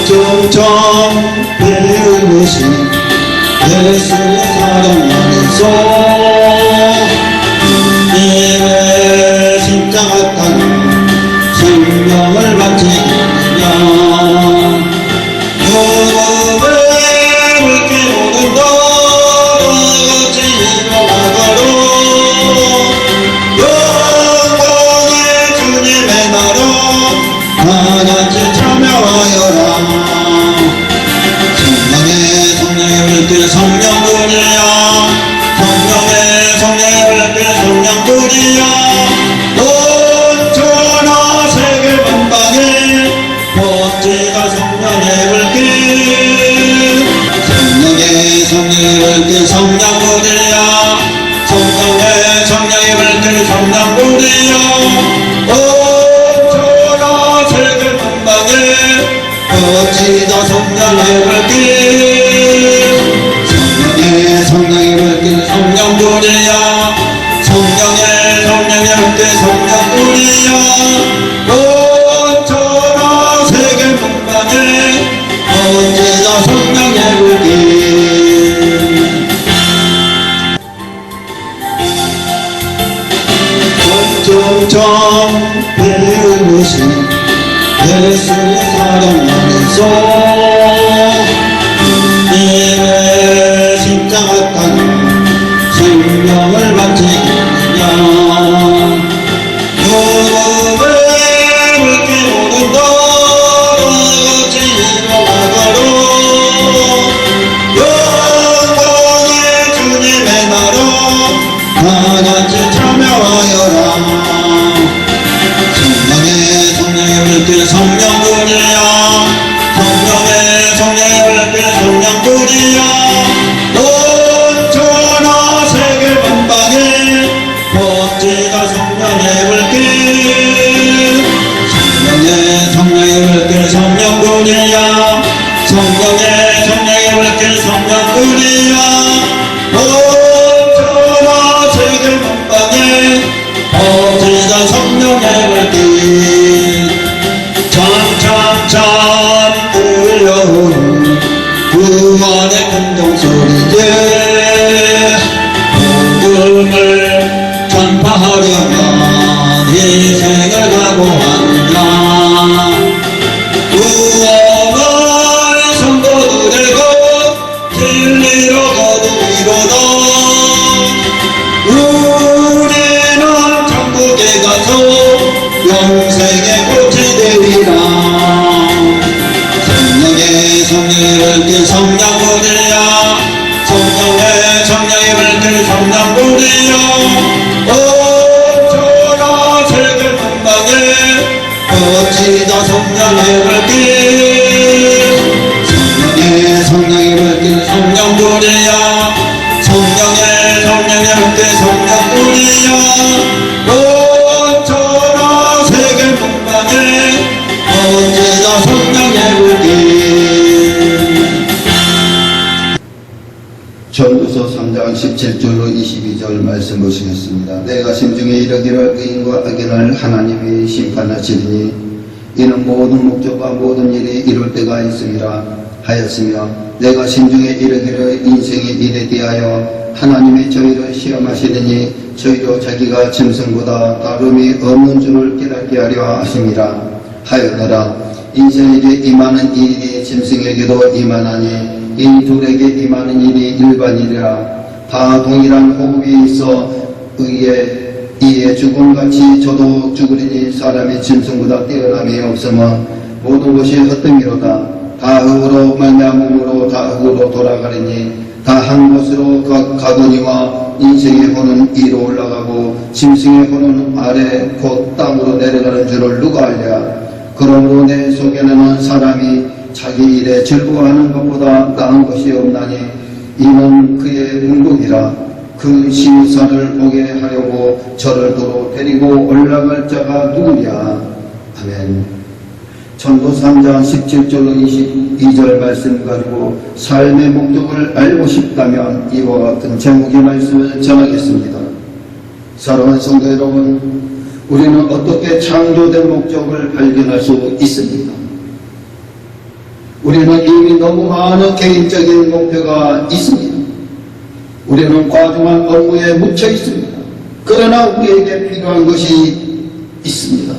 점점 배우신 예수의 사랑 안에서 이외 십자가 땅 생명을 바치느냐 무릎을 꿇게 오는 너같이 일어나가로 영광의 주님의 나라 다같이 참여하여라 성령의 불길 성령불이야 성령의 불길 성령불이야 온천하 세계 만방에 멋지다 성령의 불길 성령의 불길 성령불이야 성령의 불길 성령불이야 온천하 세계 만방에 멋지다 성령의 불길 성령의 불길 성령불이야 성령의 불길 성령불이야 온천하 세계 만방에 멋지다 성령의 불길 점점 배우신 예수의 사랑 안에서 이외 십자가 땅 생명을 바치느냐 무릎을 꿇게 오는 너같이 일어나가로 영광의 주님의 나라 다같이 참여하여라 성령의 불길 성령불이야 성령의 불길 성령불이야 온천하 세계 만방에 멋지다 성령의 불길 성령의 불길 성령불이야 성령의 불길 성령불이야 온천하 세계 만방에 멋지다 성령의 불길 참참참 들려오는 구원의 큰종소리에 복음을 전파하려면 희생을 각오한다 구원을 선포되고 진리로 거두리로다 우리는 천국에 가서 영생의 꽃이 되리라 성령의 불길 성령불이야 성령의 불길 성령불이야 온천하 세계 만방에 멋지다 성령의 불길 성령의 불길 성령불이야 성령의 불길 성령불이야 온천하 세계 만방에 멋지다 성령의 불길 전도서 3장 17절로 22절 말씀 보시겠습니다. 내가 심중에 이르기를 의인과 악인을 하나님이 심판하시리니 이는 모든 목적과 모든 일이 이룰 때가 있음이라 하였으며 내가 심중에 이르기를 인생의 일에 대하여 하나님이 저희를 시험하시리니 저희도 자기가 짐승보다 다름이 없는 줄을 깨닫게 하려 하심이라 하였노라. 인생에게 임하는 일이 짐승에게도 임하나니 이 둘에게 임하는 일이 일반이라. 다 동일한 호흡이 있어 이에 죽음같이 저도 죽으리니 사람이 짐승보다 뛰어남이 없으며 모든 것이 헛됨이로다. 다 흙으로 말미암음으로 다 흙으로 돌아가리니 다 한 곳으로 가거니와 인생의 혼은 위로 올라가고 짐승의 혼은 아래 곧 땅으로 내려가는 줄을 누가 알랴. 그러므로 내 속에는 사람이 자기 일에 즐거워하는 것보다 나은 것이 없나니 이는 그의 운동이라. 그 시우산을 보게 하려고 저를 도로 데리고 올라갈 자가 누구냐. 아멘. 전도 3장 17절로 22절 말씀 가지고 삶의 목적을 알고 싶다면 이와 같은 제목의 말씀을 전하겠습니다. 사랑하는 성도 여러분, 우리는 어떻게 창조된 목적을 발견할 수 있습니까? 우리는 이미 너무 많은 개인적인 목표가 있습니다. 우리는 과중한 업무에 묻혀 있습니다. 그러나 우리에게 필요한 것이 있습니다.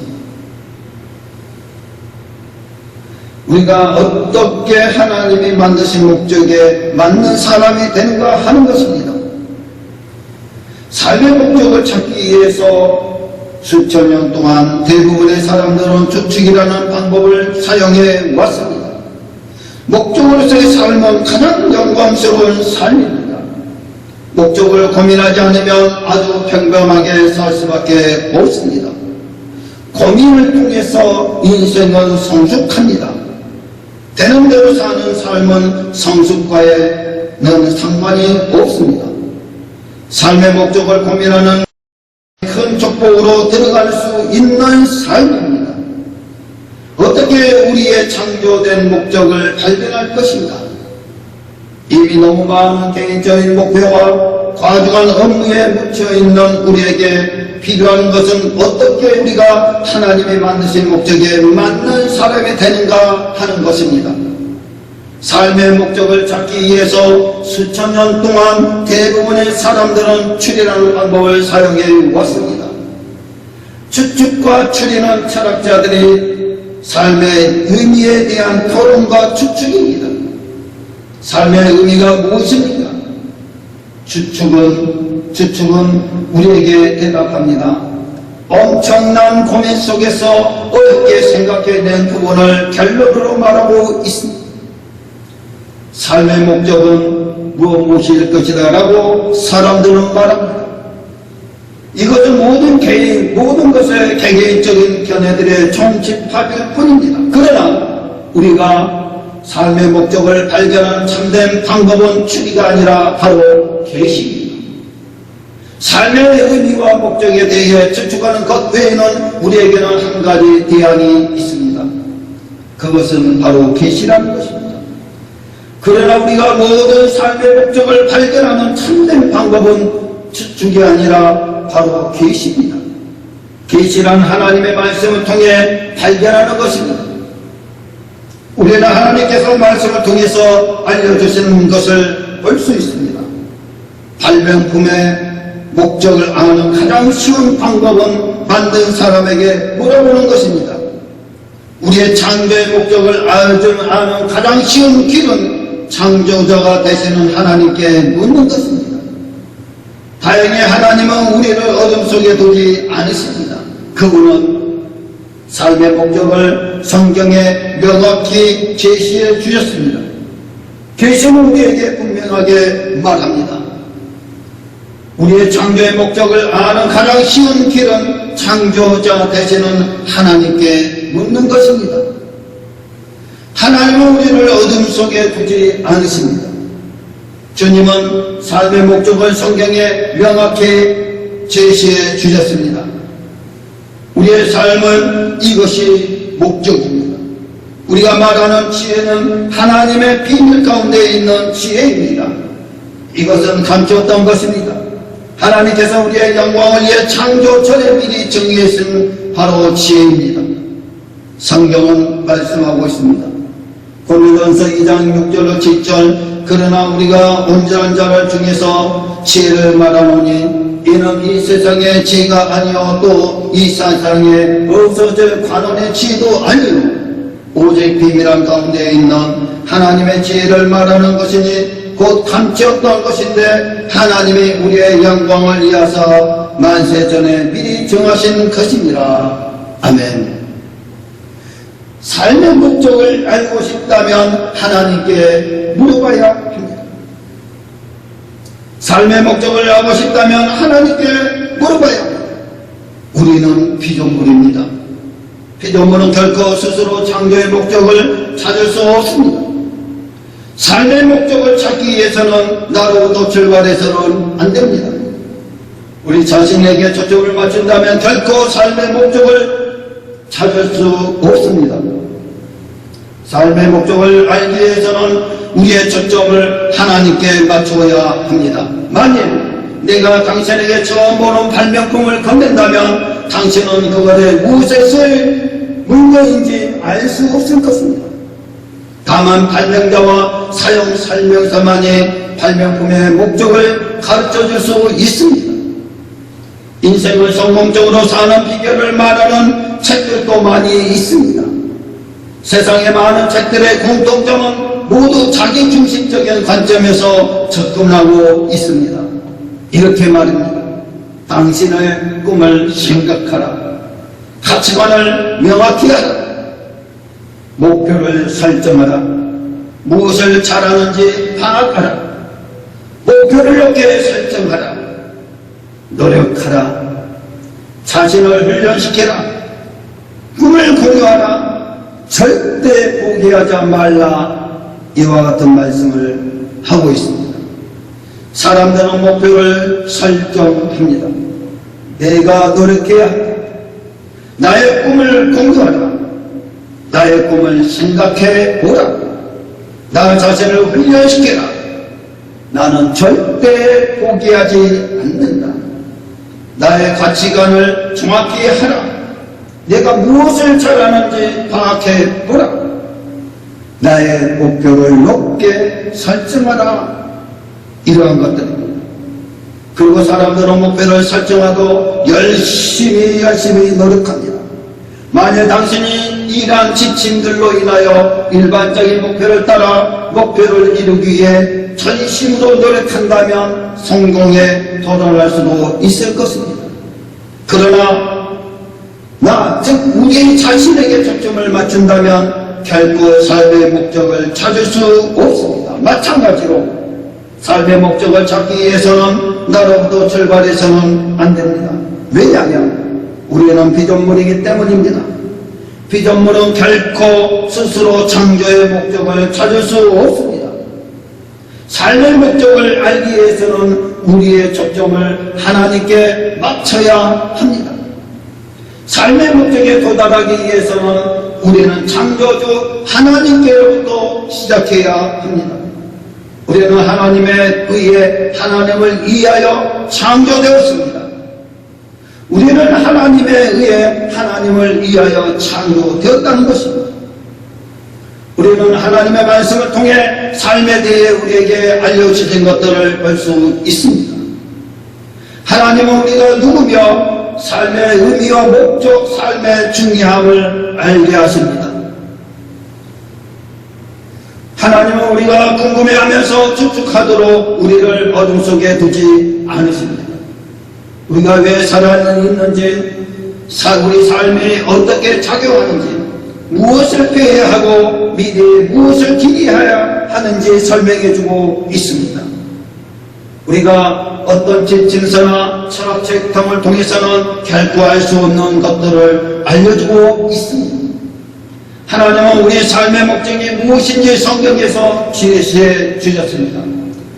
우리가 어떻게 하나님이 만드신 목적에 맞는 사람이 되는가 하는 것입니다. 삶의 목적을 찾기 위해서 수천 년 동안 대부분의 사람들은 주축이라는 방법을 사용해 왔습니다. 목적으로서의 삶은 가장 영광스러운 삶입니다. 목적을 고민하지 않으면 아주 평범하게 살 수밖에 없습니다. 고민을 통해서 인생은 성숙합니다. 되는 대로 사는 삶은 성숙과는 상관이 없습니다. 삶의 목적을 고민하는 큰 축복으로 들어갈 수 있는 삶입니다. 어떻게 우리의 창조된 목적을 발견할 것인가? 이미 너무 많은 개인적인 목표와 과중한 업무에 묻혀있는 우리에게 필요한 것은 어떻게 우리가 하나님이 만드신 목적에 맞는 사람이 되는가 하는 것입니다. 삶의 목적을 찾기 위해서 수천 년 동안 대부분의 사람들은 추리라는 방법을 사용해 왔습니다. 추측과 추리는 철학자들이 삶의 의미에 대한 토론과 추측입니다. 삶의 의미가 무엇입니까? 추측은 우리에게 대답합니다. 엄청난 고민 속에서 어렵게 생각해낸 부분을 결론으로 말하고 있습니다. 삶의 목적은 무엇일 것이다 라고 사람들은 말합니다. 이것은 모든 것의 개개인적인 견해들의 총집합일 뿐입니다. 그러나 우리가 삶의 목적을 발견하는 참된 방법은 추리가 아니라 바로 계시입니다. 삶의 의미와 목적에 대해 추측하는 것 외에는 우리에게는 한 가지 대안이 있습니다. 그것은 바로 계시라는 것입니다. 그러나 우리가 모든 삶의 목적을 발견하는 참된 방법은 추측이 아니라 바로 계시입니다. 계시란 하나님의 말씀을 통해 발견하는 것입니다. 우리는 하나님께서 말씀을 통해서 알려주시는 것을 볼 수 있습니다. 발명품의 목적을 아는 가장 쉬운 방법은 만든 사람에게 물어보는 것입니다. 우리의 창조의 목적을 아는 가장 쉬운 길은 창조자가 되시는 하나님께 묻는 것입니다. 다행히 하나님은 우리를 어둠 속에 두지 않으십니다. 그분은 삶의 목적을 성경에 명확히 제시해 주셨습니다. 계시는 우리에게 분명하게 말합니다. 우리의 창조의 목적을 아는 가장 쉬운 길은 창조자 되시는 하나님께 묻는 것입니다. 하나님은 우리를 어둠 속에 두지 않으십니다. 주님은 삶의 목적을 성경에 명확히 제시해 주셨습니다. 우리의 삶은 이것이 목적입니다. 우리가 말하는 지혜는 하나님의 비밀 가운데 있는 지혜입니다. 이것은 감추었던 것입니다. 하나님께서 우리의 영광을 위해 창조 전에 미리 정의했은 바로 지혜입니다. 성경은 말씀하고 있습니다. 고린도전서 2장 6절로 7절 그러나 우리가 온전한 자를 중에서 지혜를 말하노니 이는 이 세상의 지혜가 아니요 또 이 세상에 없어질 관원의 지혜도 아니요 오직 비밀한 가운데 있는 하나님의 지혜를 말하는 것이니 곧 감추었던 것인데 하나님이 우리의 영광을 위하사 만세 전에 미리 정하신 것이니라. 아멘. 삶의 목적을 알고 싶다면 하나님께 물어봐야 합니다. 삶의 목적을 알고 싶다면 하나님께 물어봐야 합니다. 우리는 피조물입니다. 피조물은 결코 스스로 창조의 목적을 찾을 수 없습니다. 삶의 목적을 찾기 위해서는 나로부터 출발해서는 안 됩니다. 우리 자신에게 초점을 맞춘다면 결코 삶의 목적을 찾을 수 없습니다. 삶의 목적을 알기 위해서는 우리의 초점을 하나님께 맞추어야 합니다. 만일 내가 당신에게 처음 보는 발명품을 건넨다면 당신은 그것의 무엇에 쓸 물건인지 알 수 없을 것입니다. 다만 발명자와 사용 설명서만이 발명품의 목적을 가르쳐줄 수 있습니다. 인생을 성공적으로 사는 비결을 말하는 책들도 많이 있습니다. 세상의 많은 책들의 공통점은 모두 자기중심적인 관점에서 접근하고 있습니다. 이렇게 말합니다. 당신의 꿈을 생각하라. 가치관을 명확히 하라. 목표를 설정하라. 무엇을 잘하는지 파악하라. 목표를 높게 설정하라. 노력하라. 자신을 훈련시켜라. 꿈을 공유하라. 절대 포기하지 말라. 이와 같은 말씀을 하고 있습니다. 사람들은 목표를 설정합니다. 내가 노력해야 한다. 나의 꿈을 공유하라. 나의 꿈을 생각해 보라. 나 자신을 훈련시켜라. 나는 절대 포기하지 않는다. 나의 가치관을 정확히 하라. 내가 무엇을 잘하는지 파악해 보라. 나의 목표를 높게 설정하라. 이러한 것들입니다. 그리고 사람들은 목표를 설정하고 열심히 노력합니다. 만약 당신이 이러한 지침들로 인하여 일반적인 목표를 따라 목표를 이루기 위해 전심으로 노력한다면 성공에 도달할 수도 있을 것입니다. 그러나 즉 우리 자신에게 초점을 맞춘다면 결코 삶의 목적을 찾을 수 없습니다. 마찬가지로 삶의 목적을 찾기 위해서는 나로부터 출발해서는 안 됩니다. 왜냐하면 우리는 피조물이기 때문입니다. 피조물은 결코 스스로 창조의 목적을 찾을 수 없습니다. 삶의 목적을 알기 위해서는 우리의 초점을 하나님께 맞춰야 합니다. 삶의 목적에 도달하기 위해서는 우리는 창조주 하나님께로부터 시작해야 합니다. 우리는 하나님에 의해 하나님을 위하여 창조되었습니다. 우리는 하나님에 의해 하나님을 위하여 창조되었다는 것입니다. 우리는 하나님의 말씀을 통해 삶에 대해 우리에게 알려주신 것들을 볼 수 있습니다. 하나님은 우리가 누구며 삶의 의미와 목적, 삶의 중요함을 알게 하십니다. 하나님은 우리가 궁금해하면서 추측하도록 우리를 어둠 속에 두지 않으십니다. 우리가 왜 살아있는지, 우리 삶이 어떻게 작용하는지, 무엇을 피해야 하고 미래에 무엇을 기대해야 하는지 설명해주고 있습니다. 우리가 어떤 지침서나 철학책 등을 통해서는 결코 알 수 없는 것들을 알려주고 있습니다. 하나님은 우리 삶의 목적이 무엇인지 성경에서 제시해 주셨습니다.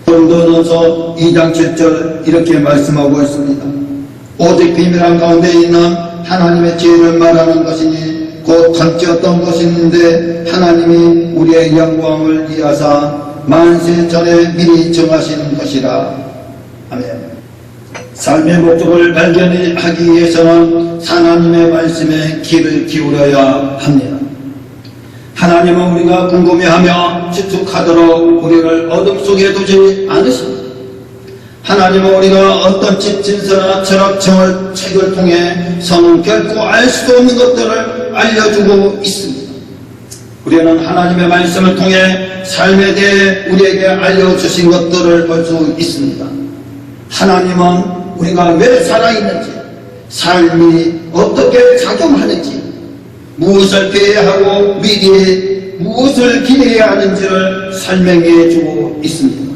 고린도전서 2장 7절 이렇게 말씀하고 있습니다. 오직 비밀한 가운데 있는 하나님의 지혜를 말하는 것이니 곧 감지 어떤 것인데 하나님이 우리의 영광을 위하사 만세 전에 미리 정하시는 것이라. 아멘. 삶의 목적을 발견하기 위해서는 하나님의 말씀에 귀를 기울여야 합니다. 하나님은 우리가 궁금해하며 추측하도록 우리를 어둠 속에 두지 않으십니다. 하나님은 우리가 어떤 지침서나 철학책을 통해서는 결코 알 수 없는 것들을 알려주고 있습니다. 우리는 하나님의 말씀을 통해 삶에 대해 우리에게 알려주신 것들을 볼 수 있습니다. 하나님은 우리가 왜 살아있는지, 삶이 어떻게 작용하는지, 무엇을 피해야 하고 미래에 무엇을 기대해야 하는지를 설명해 주고 있습니다.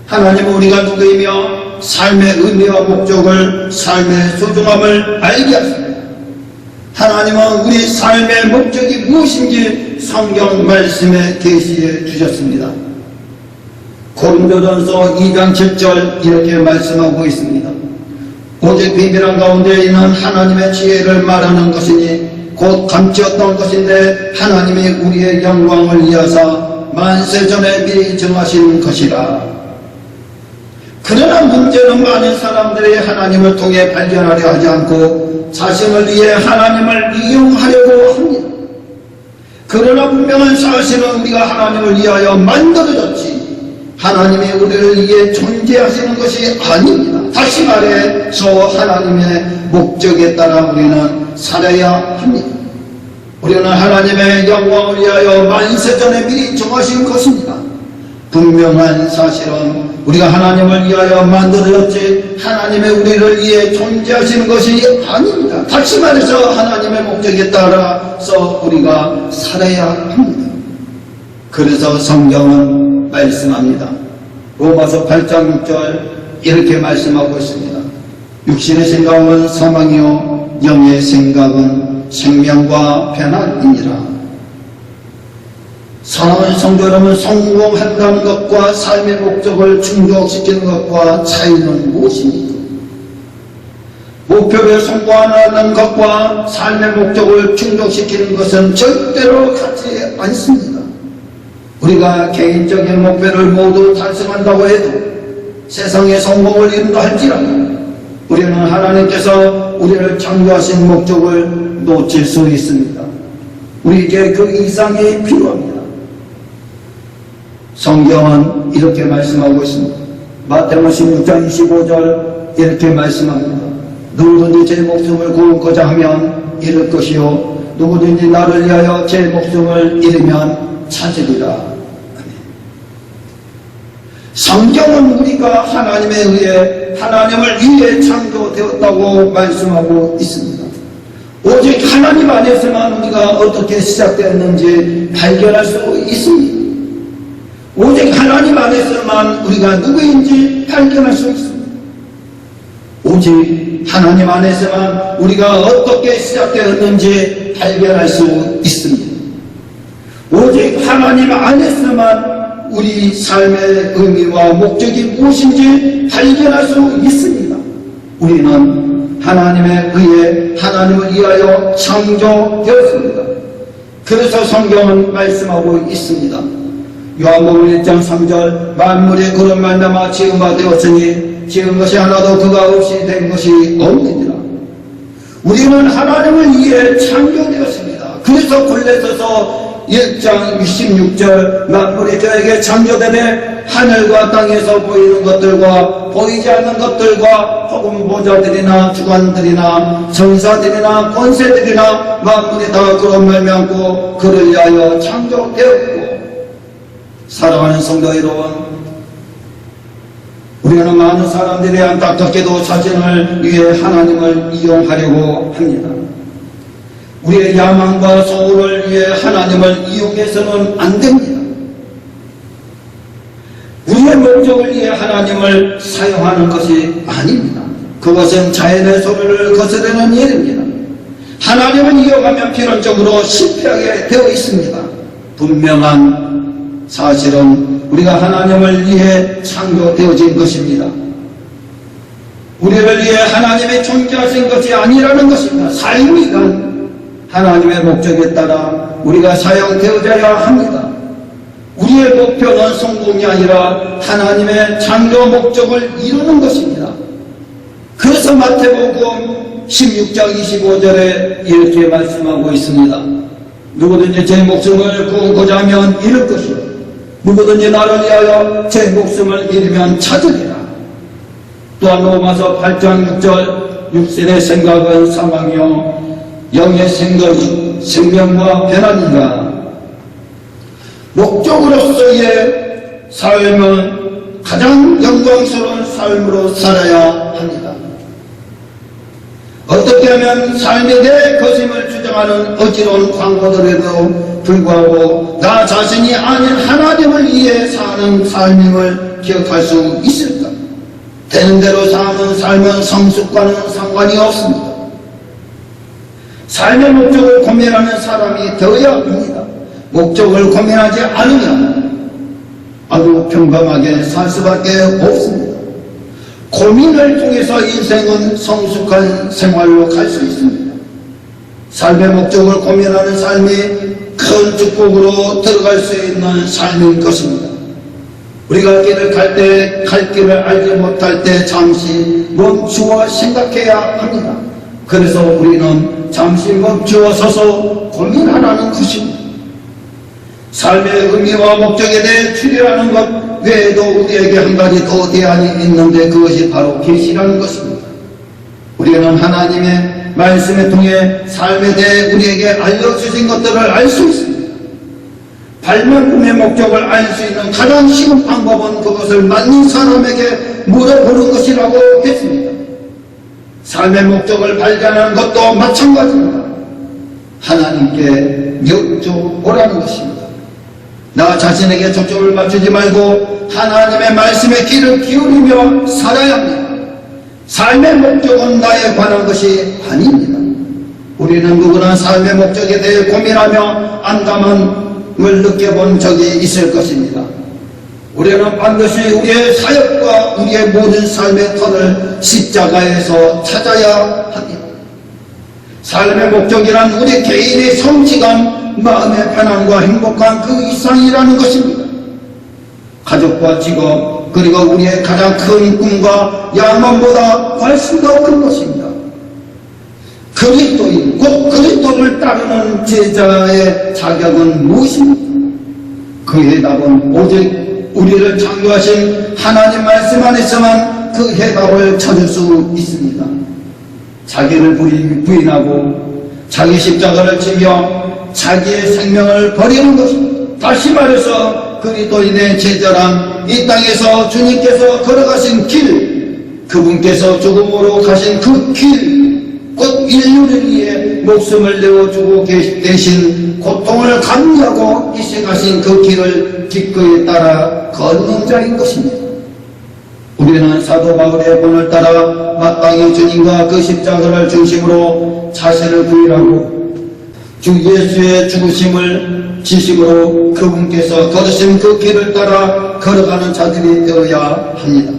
하나님은 우리가 누구이며 삶의 의미와 목적을, 삶의 소중함을 알게 하십니다. 하나님은 우리 삶의 목적이 무엇인지 성경 말씀에 계시해 주셨습니다. 고린도전서 2장 7절 이렇게 말씀하고 있습니다. 오직 비밀한 가운데 있는 하나님의 지혜를 말하는 것이니 곧 감지었던 것인데 하나님이 우리의 영광을 위하사 만세 전에 미리 정하신 것이라. 그러나 문제는 많은 사람들이 하나님을 통해 발견하려 하지 않고 자신을 위해 하나님을 이용하려고 합니다. 그러나 분명한 사실은 우리가 하나님을 위하여 만들어졌지 하나님이 우리를 위해 존재하시는 것이 아닙니다. 다시 말해서 하나님의 목적에 따라 우리는 살아야 합니다. 우리는 하나님의 영광을 위하여 만세전에 미리 정하신 것입니다. 분명한 사실은 우리가 하나님을 위하여 만들어졌지 하나님의 우리를 위해 존재하시는 것이 아닙니다. 다시 말해서 하나님의 목적에 따라서 우리가 살아야 합니다. 그래서 성경은 말씀합니다. 로마서 8장 6절 이렇게 말씀하고 있습니다. 육신의 생각은 사망이요 영의 생각은 생명과 편안이니라. 사랑하는 성도 여러분, 성공한다는 것과 삶의 목적을 충족시키는 것과 차이는 무엇입니까? 목표에 성공하는 것과 삶의 목적을 충족시키는 것은 절대로 같지 않습니다. 우리가 개인적인 목표를 모두 달성한다고 해도 세상의 성공을 이룬다 할지라도 우리는 하나님께서 우리를 창조하신 목적을 놓칠 수 있습니다. 우리에게 그 이상이 필요합니다. 성경은 이렇게 말씀하고 있습니다. 마태복음 16장 25절 이렇게 말씀합니다. 누구든지 제 목숨을 구원코자 하면 잃을 것이요 누구든지 나를 위하여 제 목숨을 잃으면 찾으리라. 성경은 우리가 하나님에 의해 하나님을 위해 창조되었다고 말씀하고 있습니다. 오직 하나님 안에서만 우리가 어떻게 시작되었는지 발견할 수 있습니다. 오직 하나님 안에서만 우리가 누구인지 발견할 수 있습니다. 오직 하나님 안에서만 우리가 어떻게 시작되었는지 발견할 수 있습니다. 오직 하나님 안에서만 우리 삶의 의미와 목적이 무엇인지 발견할 수 있습니다. 우리는 하나님에 의해 하나님을 위하여 창조되었습니다. 그래서 성경은 말씀하고 있습니다. 요한복음 1장 3절 만물이 그런 말미암아 지은 바 되었으니 지은 것이 하나도 그가 없이 된 것이 없느니라. 우리는 하나님을 위해 창조되었습니다. 그래서 골로새서 1장 66절 만물이 저에게 창조되매 하늘과 땅에서 보이는 것들과 보이지 않는 것들과 혹은 보좌들이나 주관들이나 전사들이나 권세들이나 만물이 다 그런 말미암고 그를 위하여 창조되었고. 사랑하는 성도 여러분, 우리는 많은 사람들이 안타깝게도 자신을 위해 하나님을 이용하려고 합니다. 우리의 야망과 소원을 위해 하나님을 이용해서는 안 됩니다. 우리의 목적을 위해 하나님을 사용하는 것이 아닙니다. 그것은 자연의 소리를 거스르는 일입니다. 하나님을 이용하면 필연적으로 실패하게 되어 있습니다. 분명한 사실은 우리가 하나님을 위해 창조되어진 것입니다. 우리를 위해 하나님이 존재하신 것이 아니라는 것입니다. 삶이란 하나님의 목적에 따라 우리가 사용되어져야 합니다. 우리의 목표는 성공이 아니라 하나님의 창조 목적을 이루는 것입니다. 그래서 마태복음 16장 25절에 이렇게 말씀하고 있습니다. 누구든지 제 목숨을 구원코자 하면 잃을 것이요 누구든지 나를 위하여 제 목숨을 잃으면 찾으리라. 또한 로마서 8장 6절 육신의 생각은 사망이요 영의 생각이 생명과 변화니라. 목적으로서의 삶은 가장 영광스러운 삶으로 살아야 합니다. 어떻게 하면 삶에 대해 거짓을 주장하는 어지러운 광고들에도 불구하고 나 자신이 아닌 하나님을 위해 사는 삶임을 기억할 수 있을까? 되는 대로 사는 삶은 성숙과는 상관이 없습니다. 삶의 목적을 고민하는 사람이 되어야 합니다. 목적을 고민하지 않으면 아주 평범하게 살 수밖에 없습니다. 고민을 통해서 인생은 성숙한 생활로 갈 수 있습니다. 삶의 목적을 고민하는 삶이 큰 축복으로 들어갈 수 있는 삶인 것입니다. 우리가 길을 갈 때 갈 길을 알지 못할 때 잠시 멈추어 생각해야 합니다. 그래서 우리는 잠시 멈추어 서서 고민하라는 것입니다. 삶의 의미와 목적에 대해 추리하는 것 외에도 우리에게 한 가지 더 대안이 있는데 그것이 바로 계시라는 것입니다. 우리는 하나님의 말씀을 통해 삶에 대해 우리에게 알려주신 것들을 알 수 있습니다. 발명품의 목적을 알 수 있는 가장 쉬운 방법은 그것을 만든 사람에게 물어보는 것이라고 했습니다. 삶의 목적을 발견하는 것도 마찬가지입니다. 하나님께 여쭤보라는 것입니다. 나 자신에게 초점을 맞추지 말고 하나님의 말씀에 귀를 기울이며 살아야 합니다. 삶의 목적은 나에 관한 것이 아닙니다. 우리는 누구나 삶의 목적에 대해 고민하며 안담함을 느껴본 적이 있을 것입니다. 우리는 반드시 우리의 사역과 우리의 모든 삶의 터를 십자가에서 찾아야 합니다. 삶의 목적이란 우리 개인의 성취감, 마음의 편안과 행복한 그 이상이라는 것입니다. 가족과 직업, 그리고 우리의 가장 큰 꿈과 야망보다 훨씬 더 큰 것입니다. 그리스도인, 곧 그리스도를 따르는 제자의 자격은 무엇입니까? 그 해답은 오직 우리를 창조하신 하나님 말씀 안에서만 그 해답을 찾을 수 있습니다. 자기를 부인하고 자기 십자가를 지며 자기의 생명을 버리는 것입니다. 다시 말해서 그리스도인의 제자란 이 땅에서 주님께서 걸어가신 길, 그분께서 죽음으로 가신 그 길, 곧 인류를 위해 목숨을 내어주고 계신 고통을 감내하고 이식하신 그 길을 기꺼이 따라 걷는 자인 것입니다. 우리는 사도 바울의 본을 따라 마땅히 주님과 그 십자가를 중심으로 자신을 부인하고 주 예수의 죽으심을 지심으로 그분께서 걸으신 그 길을 따라 걸어가는 자들이 되어야 합니다.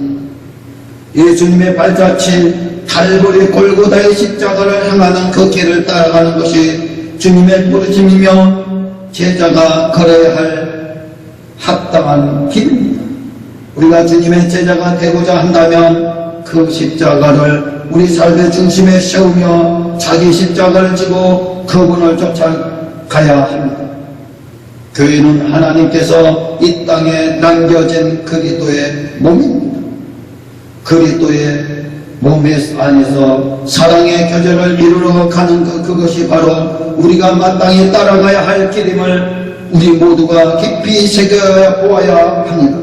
예수님의 발자취 갈보리 골고다의 십자가를 향하는 그 길을 따라가는 것이 주님의 부르심이며 제자가 걸어야 할 합당한 길입니다. 우리가 주님의 제자가 되고자 한다면 그 십자가를 우리 삶의 중심에 세우며 자기 십자가를 지고 그분을 쫓아가야 합니다. 교회는 하나님께서 이 땅에 남겨진 그리스도의 몸입니다. 그리스도의 몸 안에서 사랑의 교제를 이루어 가는 그것이 바로 우리가 마땅히 따라가야 할 길임을 우리 모두가 깊이 새겨 보아야 합니다.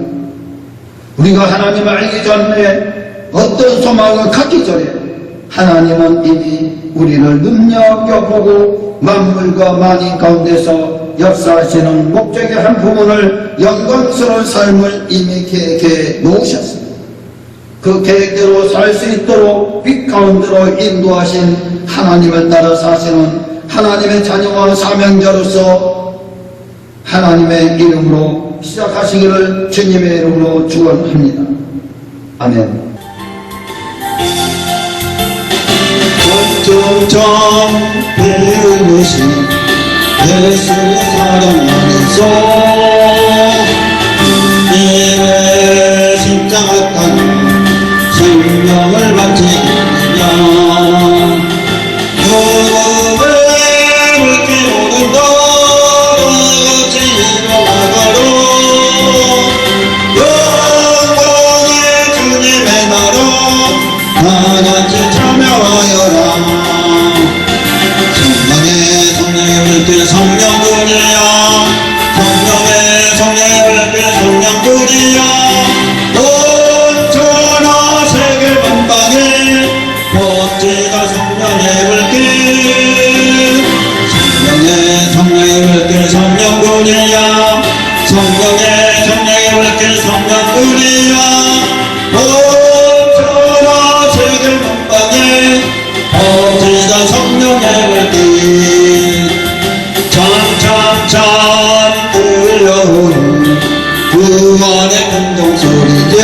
우리가 하나님을 알기 전에 어떤 소망을 갖기 전에 하나님은 이미 우리를 눈여겨보고 만물과 만인 가운데서 역사하시는 목적의 한 부분을 영광스러운 삶을 이미 계획해 놓으셨습니다. 그 계획대로 살 수 있도록 빛 가운데로 인도하신 하나님을 따라 사시는 하나님의 자녀와 사명자로서 하나님의 이름으로 시작하시기를 주님의 이름으로 축원합니다. 아멘. 점점 배우신 예수의 사랑 안에서 이내 십자가 땅 생명을 바치느냐 무릎을 꿇게 오는 너같이 일어나가로 영광의 주님의 나라 다같이 참여하여라. 성령의 불길 성령불이야 성령의 불길 성령불이야 온전한 세계 만방에 멋지다 성령의 불길 성령의 불길 성령불이야 성령의 불길 성령불이야 온전한 세계 만방에 멋지다 성령의 불길 찬찬찬 들려오는 구원의 금동소리에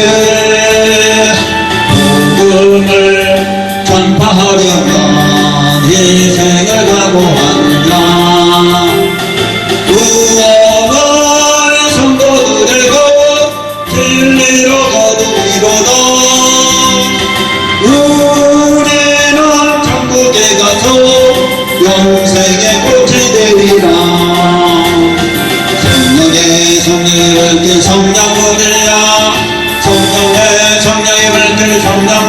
복음을 전파하려면 희생을 각오한다. 구원을 성도들의 것 진리로 거두리로다. 우리는 천국에 가서 영생의 꽃이 되리라. 영영